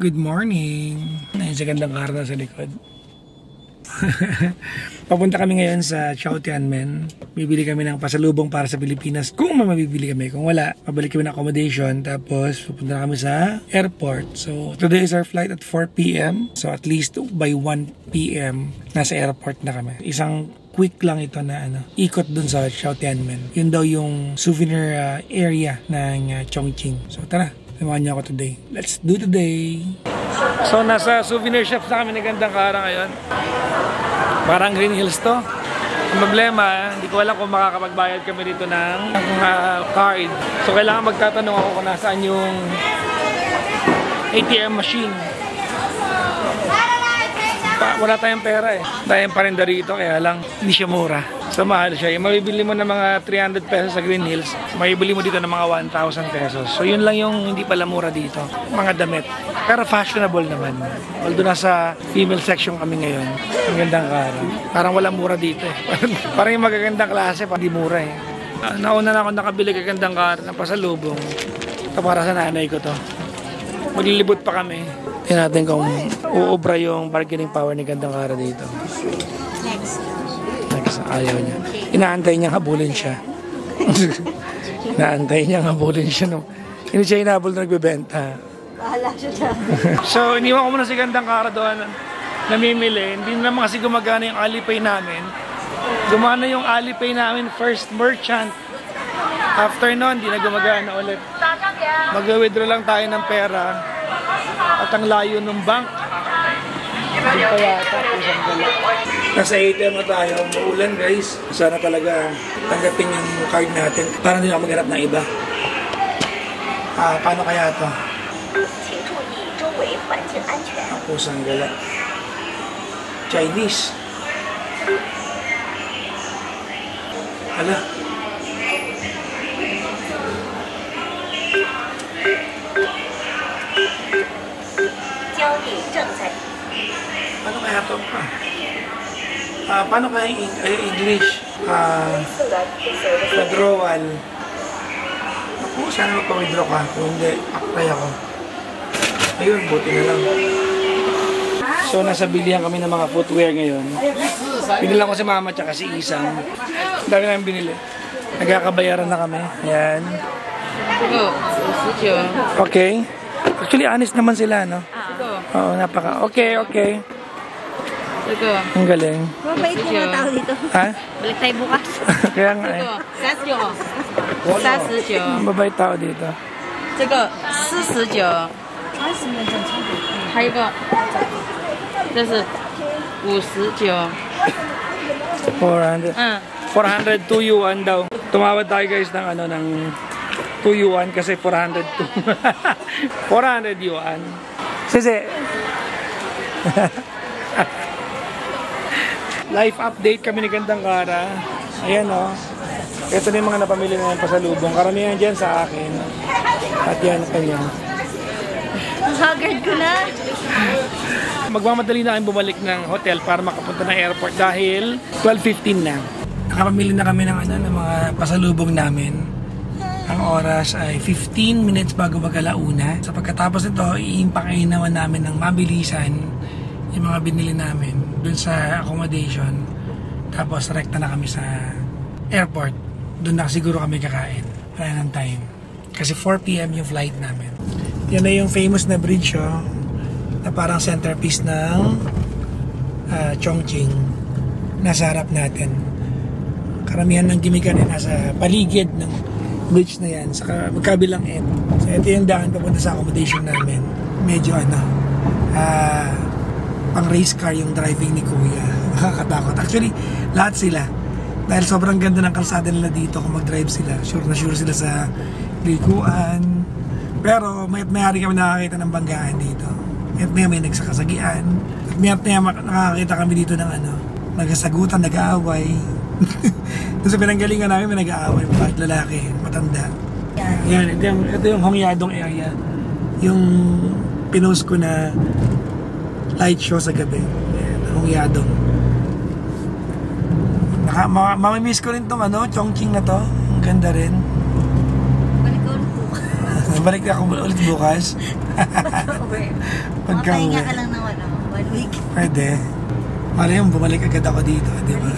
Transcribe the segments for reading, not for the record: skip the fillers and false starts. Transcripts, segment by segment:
Good morning! Ayun sa gandang karna sa likod. Papunta kami ngayon sa Chao Tianmen. Bibili kami ng pasalubong para sa Pilipinas. Kung mabibili kami. Kung wala, pabalik kami ng accommodation. Tapos pupunta na kami sa airport. So today is our flight at 4 p.m. So at least by 1 p.m. nasa airport na kami. Isang quick lang ito na ikot dun sa Chao Tianmen. Yun daw yung souvenir area ng Chongqing. So tara, samahan niyo ako today. Let's do today! So nasa souvenir shop na kami ni Gandang Kara ngayon. Parang Green Hills to. Ang problema, hindi ko alam kung makakapagbayad kami dito ng card. So kailangan magtatanong ako kung nasaan yung ATM machine. Wala tayong pera eh. Tayong parinda rito kaya lang hindi siya mura. So mahal siya. Yung mabibili mo ng mga 300 pesos sa Green Hills, mabibili mo dito ng mga 1,000 pesos. So yun lang yung hindi pala mura dito. Mga damit. Pero fashionable naman. Although nasa female section kami ngayon. Ang Gandang Kara. Parang walang mura dito eh. Parang yung magagandang klase, hindi mura eh. Nauna na ako nakabili kay Gandang Kara ng pasalubong. Ito para sa nanay ko to. Maglilibot pa kami. Tingnan natin kung uubra yung bargaining power ni Gandang Kara dito. Next, ayaw niya. Inaantay niya habulin siya. Inaantay niya habulin siya. No? Hindi siya inabol na nagbebenta. Bahala siya dyan. So, iniwan ko muna si Gandang Kara doon. Namimili. Hindi naman kasi gumagana yung Alipay namin. Gumana yung Alipay namin first merchant. After nun, hindi na gumagana ulit. Mag-withdraw lang tayo ng pera. At ang layo ng bank. Hindi pa yata. Nasa ATM na tayo. Maulan guys. Sana talaga tanggapin yung card natin. Para hindi na maghanap ng iba. Paano kaya ito? Pusang gala. Chinese. Hala. Paano kaya ito? Paano kaya English? Withdrawal. Ako, sana magpa-withdraw ka. Kung hindi, apply ako. Ayun, buti na lang. So, nasa bilihan kami ng mga footwear ngayon. Binilang ko si Mama at si Isang. Dami namin binili. Nagkakabayaran na kami. Ayan. Okay. Actually, honest naman sila, no? Oo, napaka. Okay. Ang galing. Mabait yung mga tao dito. Ha? Balik tayo bukas. Kaya nga eh. 39. Mabait tao dito. 这个49。还有一个，这是59。 400. 402 yuan daw. Tumawad tayo guys ng ng 2 yuan kasi 402. 400 yuan. Sisi. Life update kami ni Gandang Kara. Ayan o. Ito na yung mga napamili na yung pasalubong. Karamihan dyan sa akin. At yan kanya. Haggard ko na. Magmamadali na kami bumalik ng hotel para makapunta ng airport dahil 12:15 na. Nakapamili na kami ng ng mga pasalubong namin. Ang oras ay 15 minutes bago mag-alauna. Sa pagkatapos nito, iimpakain naman namin ng mabilisan yung mga binili namin dun sa accommodation. Tapos rekta na kami sa airport. Doon na siguro kami kakain. Wala ng time. Kasi 4 p.m. yung flight namin. Yan na yung famous na bridge na parang centerpiece ng Chongqing. Nasa harap natin. Karamihan ng gimikan ay nasa paligid ng bridge na yan. Sa magkabilang end. So ito yung daan papunta sa accommodation namin. Medyo pang race car yung driving ni Kuya. Nakakatakot. Actually, lahat sila. Dahil sobrang ganda ng kalsada nila dito kung mag-drive sila. Sure na sure sila sa likuan. Pero may-ari kami nakakita ng banggaan dito. At may nagsakasagian. At may nakakita kami dito ng nagasagutan, nag-aaway. Doon sa pinanggalingan namin may nag-aaway. Bakit lalaki, matanda. Yan, ito yung Hongyadong area. Yung pinost ko na light show sa gabi. Yan, Hongyadong. Mamimiss ko rin tong Chongqing na to. Ang ganda rin. Balik ko ulit bukas. Balik ako ulit bukas. Makapahinga ka lang ng 1 week. Pwede. Para yung bumalik agad ako dito, di ba?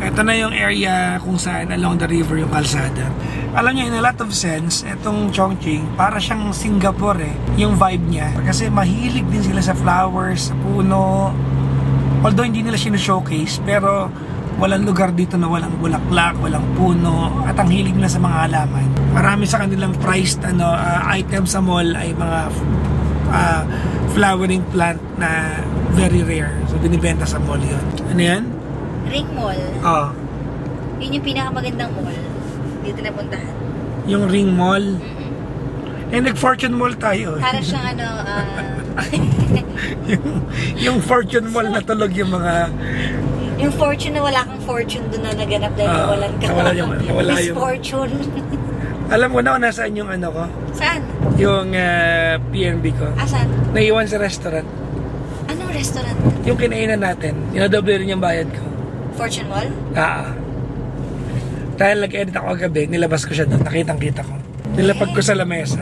Ito na yung area kung saan along the river yung kalsada. Alam niyo, in a lot of sense, itong Chongqing, para siyang Singapore yung vibe niya. Kasi mahilig din sila sa flowers, sa puno. Although hindi nila showcase, pero walang lugar dito na walang bulaklak, walang puno, at ang hilig nila sa mga halaman. Marami sa kanilang priced items sa mall ay mga flowering plant na very rare. So binibenta sa mall yun. Ano yan? Ring Mall. Oo. Yun yung pinakamagandang mall. Dito na puntahan. Yung Ring Mall. Eh, nag-Fortune Mall tayo. Para siyang yung Fortune Mall na tulog yung mga... Yung fortune na wala kang fortune doon na naganap dahil nawalan ka. Nawala Miss yung... Fortune. Alam mo na kung nasaan yung ano ko? Saan? Yung PNB ko. Saan? Naiwan sa restaurant. Anong restaurant? Yung kinainan natin. Inadoble rin yung bayad ko. Fortune Mall? Dahil nag-edit ako kagabi, nilabas ko siya doon. Nakitang-kita ko. Nilapag ko sa lamesa.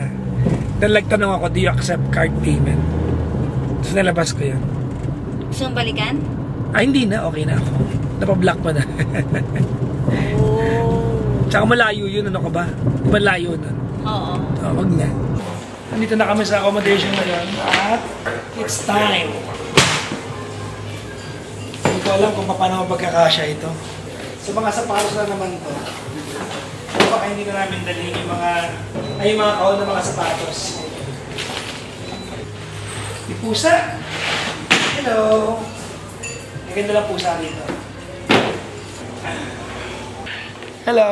Dahil nagtanong ako, do you accept card payment? So nilabas ko yun. Gusto mong balikan? Hindi na. Okay na ako. Napablock mo na. Oh. Tsaka malayo yun. Ano ka ba? Di ba layo nun? Oo. Wag na. Nandito na kami sa accommodation ngayon. At it's time. Hindi ko alam kung paano magkakasya ito. So mga sapatos na naman to. Pero baka hindi na namin dalhin yung mga kahon na mga sapatos. May pusa. Hello. Maganda lang pusa dito. Hello.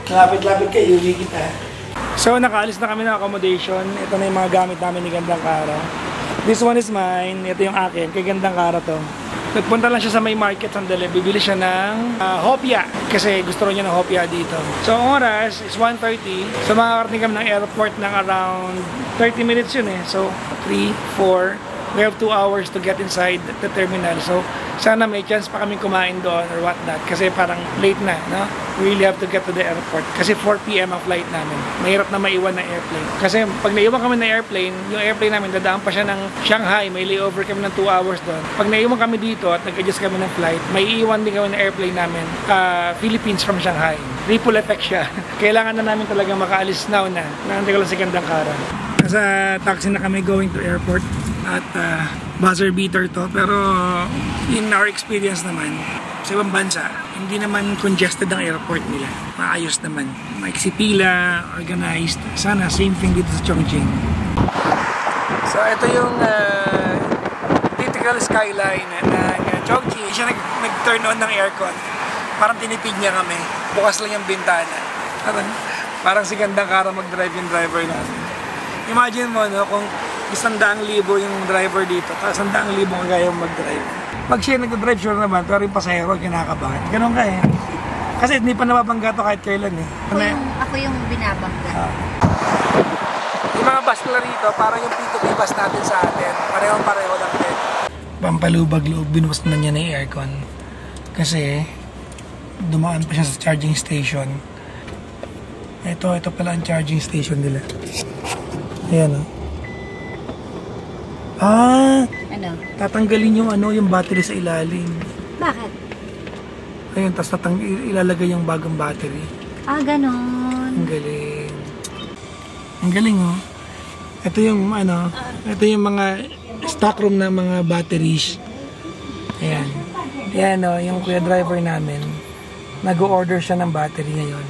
Lapit-lapit kayo, uwi kita. So nakaalis na kami ng accommodation. Ito na yung mga gamit namin ni Gandang Kara. This one is mine. Ito yung akin. Kay Gandang Kara to. Nagpunta lang siya sa may market sandali. Bibili siya ng hopya. Kasi gusto rin niya ng hopya dito. So ang oras is 1:30. So makakarating kami ng airport ng around 30 minutes yun So 3, 4. We have 2 hours to get inside the terminal. So sana may chance pa kami kumain doon or whatnot. Kasi parang late na, no? We really have to get to the airport. Kasi 4 p.m. ang flight namin. Mahirap na maiwan na airplane. Kasi pag naiwan kami ng airplane, yung airplane namin dadaan pa siya ng Shanghai. May layover kami ng 2 hours doon. Pag naiwan kami dito at nag-adjust kami ng flight, may iiwan din kami ng airplane namin. Philippines from Shanghai. Ripple effect siya. Kailangan na namin talaga makaalis now na. Nandito ko lang si Gandang Kara. Nasa taxi na kami going to airport. At buzzer beater to. Pero in our experience naman, sa ibang bansa, hindi naman congested ang airport nila. Maayos naman. Maiksi pila, organized. Sana same thing dito sa Chongqing. So ito yung typical skyline ng Chongqing. Siya nag-turn on ng aircon. Parang tinipid niya kami. Bukas lang yung bintana. Parang si Gandang Kara mag-drive yung driver natin. Imagine mo, no, kung 100,000 yung driver dito, 100,000 kagaya mag-drive. Pag siya nag-drive, sure naman, pero yung pasahero, kinakabahan. Ganun ka Kasi hindi pa nababangga to kahit kailan Ako yung binabangga. Yung mga bus nila rito, parang yung P2P bus natin sa atin. Pareho lang din. Pampalubag-loob, binuwas na niya na yung aircon. Kasi, dumaan pa siya sa charging station. Ito pala ang charging station nila. Ayan Ano? Tatanggalin yung battery sa ilalim. Bakit? Ayun, tapos ilalagay yung bagong battery. Ganon. Ang galing. Ang galing Ito yung ito yung mga stock room ng mga batteries. Ayan. Ayan yung kuya driver namin. Nag-order siya ng battery ngayon.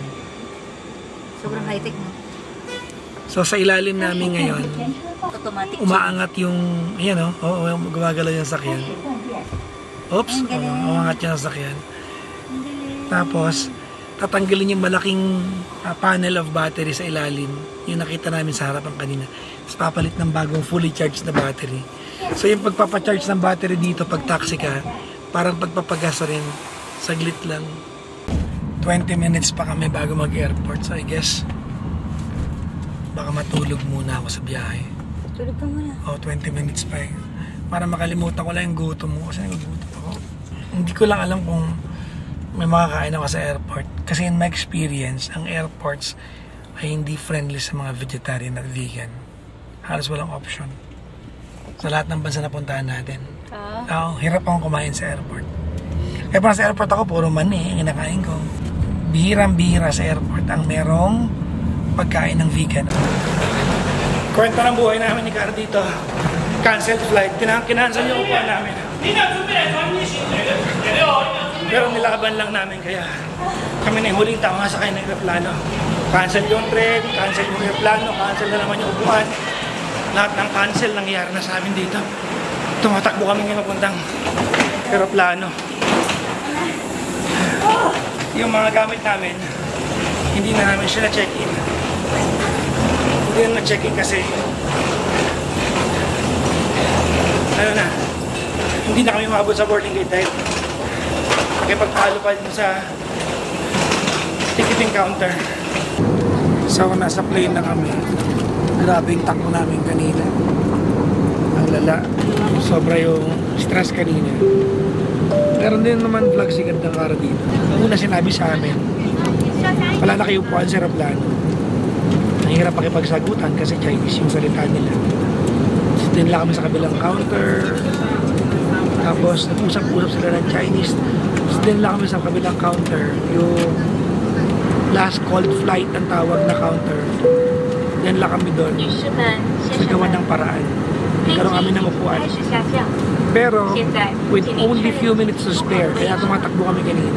Sobrang high-tech mo. So sa ilalim namin ngayon, automatic umaangat yung, gumagalaw yung sakyan. Oops, umaangat yung sakyan. Tapos, tatanggalin yung malaking panel of battery sa ilalim. Yung nakita namin sa harapan kanina. Tapos papalit ng bagong fully charged na battery. So yung pagpapacharge ng battery dito pag taxi ka, parang pagpapagas rin, saglit lang. 20 minutes pa kami bago mag-airport. So I guess, baka matulog muna ako sa biyahe. Tulog ka muna. 20 minutes pa Para makalimutan ko lang yung gutom mo. Kasi nagugutom ako. Hindi ko lang alam kung may makakain ako sa airport. Kasi in my experience, ang airports, ay hindi friendly sa mga vegetarian at vegan. Halos walang option. Sa lahat ng bansa na puntahan natin. Hirap akong kumain sa airport. Kaya pa sa airport ako, puro mani ang kinakain ko. Bihirang-bihira sa airport ang merong pagkain ng vegan. Kwento ng buhay namin ni Cara dito. Cancelled flight. Kinansel yung upuan namin. Pero nilakaban lang namin kaya kami na yung huling tao nga sakay ng aeroplano. Cancel yung tren, cancel yung aeroplano, cancel na naman yung upuan. Lahat ng cancel nangyayari na sa amin dito. Tumatakbo kami ngayon papuntang aeroplano. Yung mga gamit namin, hindi na namin siya na-check-in. Hindi na na-check-in kasi hindi na kami maabot sa boarding gate dahil nakipagpalo pa din sa ticketing counter. So nasa plane na kami. Grabe yung takbo namin kanina. Ang lala. Sobra yung stress kanina. Meron din naman vlog si Gandang Cara dito. Ang una sinabi sa amin, wala na kayo upuan sa aeroplano. Nahihirap pakipagsagutan kasi Chinese yung salita nila. Din lang kami sa kabilang counter. Tapos nag-usap-usap sila ng Chinese. Din lang kami sa kabilang counter. Yung last called flight ang tawag na counter. Yan lang kami doon. Nagawa ng paraan. Nagkaroon kami ng upuan. Pero with only few minutes to spare, kaya tumatakbo kami kanina.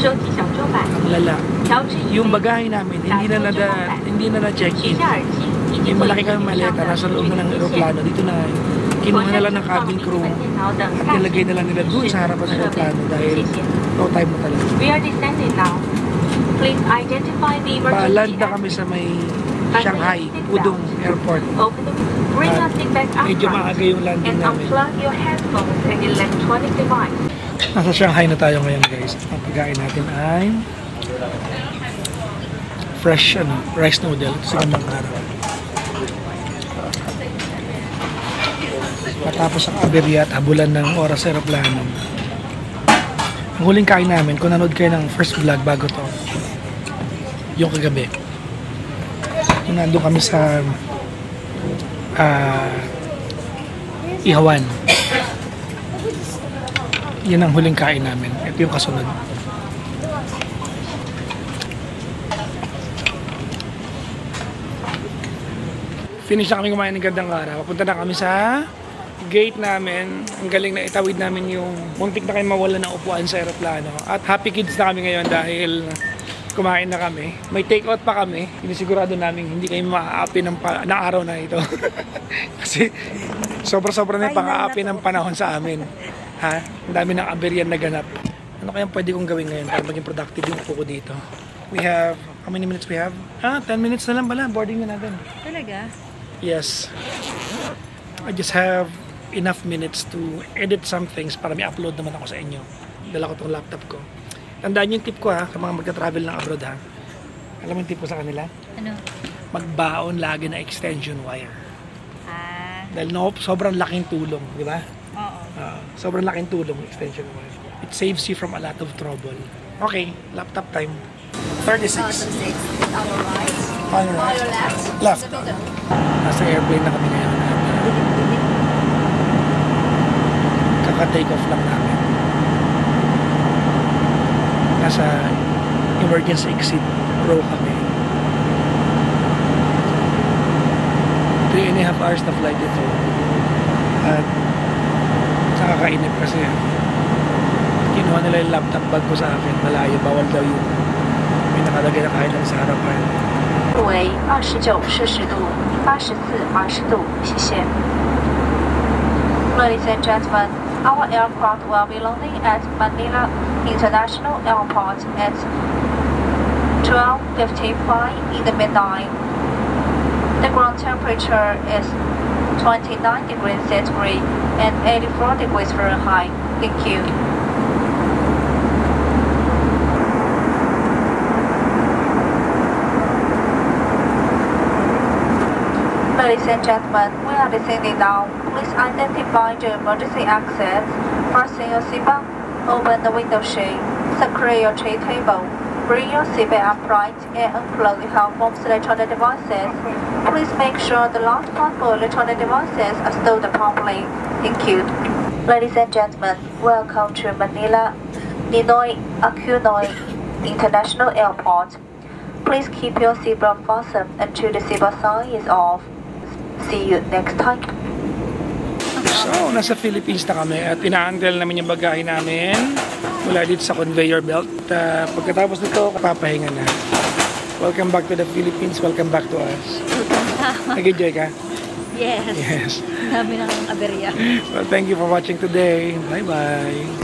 Ang lala. Yung bagahe namin, hindi na na-check-in. Yung malaki kami maleta, nasa loob na ng aeroplano. Dito na, kinuha na lang ng cabin crew at nilagay na lang nila doon sa harapan ng aeroplano dahil no time mo talaga. We are descending now. Please identify the emergency. Paaland na kami sa may Shanghai, Pudong Airport. Bring your seat back up Medyo maaga yung landing and namin. unplug your headphones and electronic device. Nasa Shanghai na tayo ngayon guys. Ang pagkain natin ay fresh rice noodle. Ito sa Gandang Cara. Matapos ang aberya at habulan ng oras sa aeroplano. Ang huling kain namin, kung nanood kayo ng first vlog bago to, yung kagabi. Yung nandun kami sa Ihawan. Yan ang huling kain namin. Ito yung kasunod. Finish na kami kumain ng Gandang Cara. Papunta na kami sa gate namin. Ang galing na itawid namin yung muntik na kayo mawala ng upuan sa aeroplano. At happy kids na kami ngayon dahil kumain na kami. May take out pa kami. Sinisigurado namin hindi kayo maaapi ng araw na ito. Kasi sobra-sobra na yung pang-aapi ng panahon sa amin. Ha? Ang dami ng aberyan na ganap. Ano kaya pwede kong gawin ngayon para maging productive yung upo ko dito? We have, how many minutes we have? 10 minutes na lang pala. Boarding na natin. Talaga? Yes. I just have enough minutes to edit some things para may upload naman ako sa inyo. Dala ko tong laptop ko. Tandaan yung tip ko ha, sa mga magka-travel ng abroad ha. Alam mo yung tip ko sa kanila? Ano? Magbaon lagi na extension wire. Dahil sobrang laking tulong, di ba? Oo. Sobrang laking tulong extension wire. It saves you from a lot of trouble. Okay, laptop time. 36. On your right. On your right. Left. Nasa airplane na kami ngayon. Kaka-take off lang namin. Nasa emergency exit row kami. 3.5 hours na flight ito. At nakakainip kasi kinuha nila yung laptop bag ko sa akin. Malayo, bawal daw yung may nakalagay na kahit lang sa harapan. 为29摄氏度，84度，谢谢。Ladies and gentlemen, our aircraft will be landing at Manila International Airport at 12:55 in the midnight. The ground temperature is 29 degrees centigrade and 84 degrees Fahrenheit. Thank you. Ladies and gentlemen, we are descending now. Please identify the emergency exits. Fasten your seatbelt, open the window shade, secure your tray table, Bring your seatbelt upright and unplug your headphones electronic devices. Please make sure the large portable electronic devices are stored properly. Thank you. Ladies and gentlemen, welcome to Manila Ninoy Aquino International Airport. Please keep your seatbelt fastened until the seatbelt sign is off. See you next time. So, nasa Philippines na kami at ina-handle namin yung bagahe namin mula dito sa conveyor belt. Pagkatapos nito, papahinga na. Welcome back to the Philippines. Welcome back to us. Nag-enjoy ka? Yes. Yes. Dami ng aberya. Well, thank you for watching today. Bye-bye.